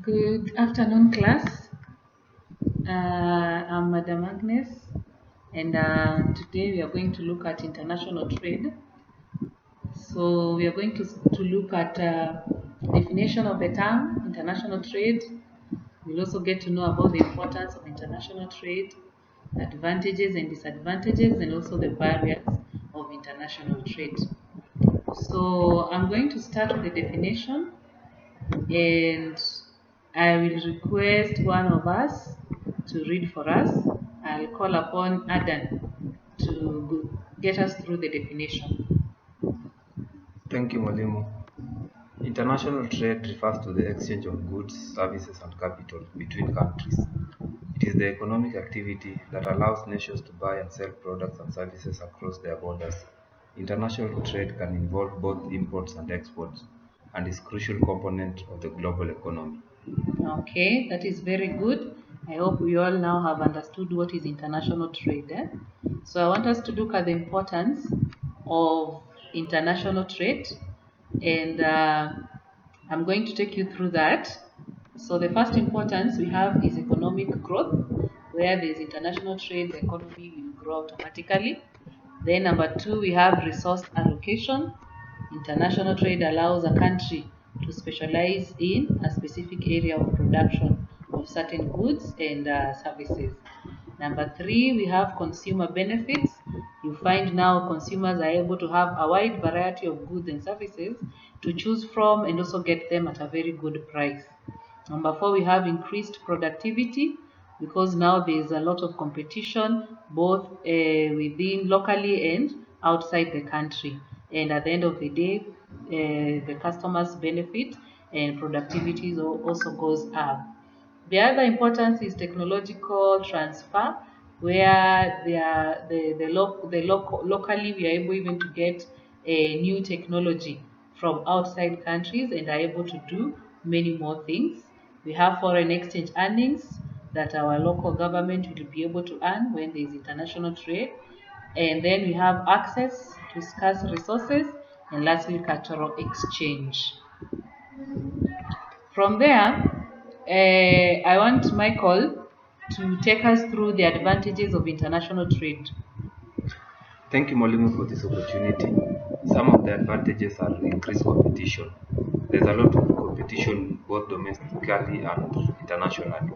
Good afternoon, class. I'm Madam Agnes, and today we are going to look at international trade. So we are going to look at definition of the term international trade. We'll also get to know about the importance of international trade, advantages and disadvantages, and also the barriers of international trade. So I'm going to start with the definition, and I will request one of us to read for us. I'll call upon Adan to get us through the definition. Thank you, Mwalimu. International trade refers to the exchange of goods, services, and capital between countries. It is the economic activity that allows nations to buy and sell products and services across their borders. International trade can involve both imports and exports and is a crucial component of the global economy. Okay, that is very good. I hope we all now have understood what is international trade. So I want us to look at the importance of international trade, and I'm going to take you through that. So the first importance we have is economic growth. Where there is international trade, the economy will grow automatically. Then number two, we have resource allocation. International trade allows a country to specialize in a specific area of production of certain goods and services. Number three, we have consumer benefits. You find now consumers are able to have a wide variety of goods and services to choose from and also get them at a very good price. Number four, we have increased productivity because now there is a lot of competition both within locally and outside the country. And at the end of the day, the customers benefit and productivity also goes up. The other importance is technological transfer, where locally we are able even to get a new technology from outside countries and are able to do many more things. We have foreign exchange earnings that our local government will be able to earn when there is international trade. And then we have access to scarce resources, and lastly, cultural exchange. From there, I want Michael to take us through the advantages of international trade. Thank you, Mwalimu, for this opportunity. Some of the advantages are increased competition. There's a lot of competition both domestically and internationally.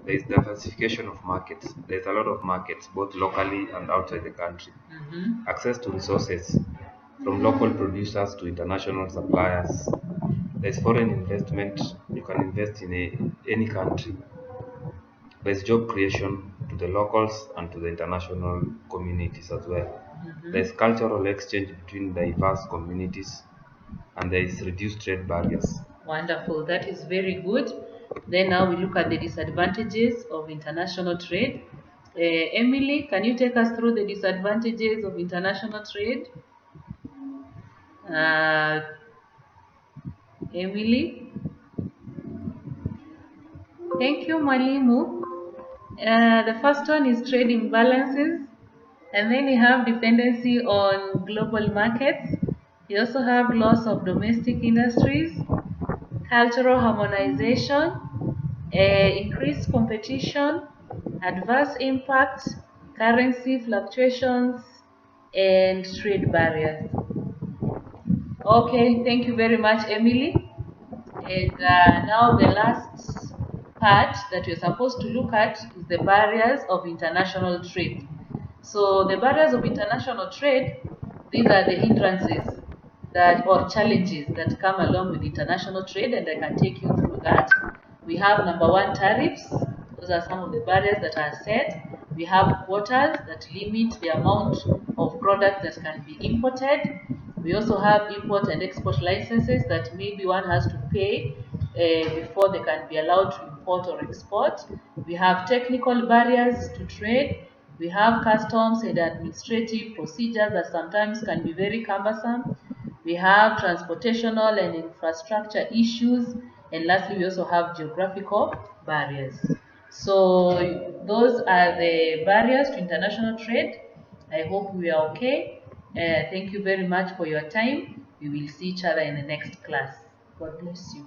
There is diversification of markets. There's a lot of markets both locally and outside the country. Access to resources from local producers to international suppliers. There's foreign investment. You can invest in any country. There's job creation to the locals and to the international communities as well. There's cultural exchange between diverse communities, and there is reduced trade barriers. Wonderful, that is very good. Then now we look at the disadvantages of international trade. Emily, can you take us through the disadvantages of international trade? Emily? Thank you, Mwalimu. The first one is trade imbalances, and then you have dependency on global markets. You also have loss of domestic industries, cultural harmonization, increased competition, adverse impact, currency fluctuations, and trade barriers. Okay, thank you very much, Emily. And now the last part that you're supposed to look at is the barriers of international trade. So the barriers of international trade, these are the hindrances that or challenges that come along with international trade, and I can take you through that. We have number one, tariffs. Those are some of the barriers that are set. We have quotas that limit the amount of product that can be imported. We also have import and export licenses that maybe one has to pay before they can be allowed to import or export. We have technical barriers to trade. We have customs and administrative procedures that sometimes can be very cumbersome. We have transportational and infrastructure issues. And lastly, we also have geographical barriers. So those are the barriers to international trade. I hope we are okay. Thank you very much for your time. We will see each other in the next class. God bless you.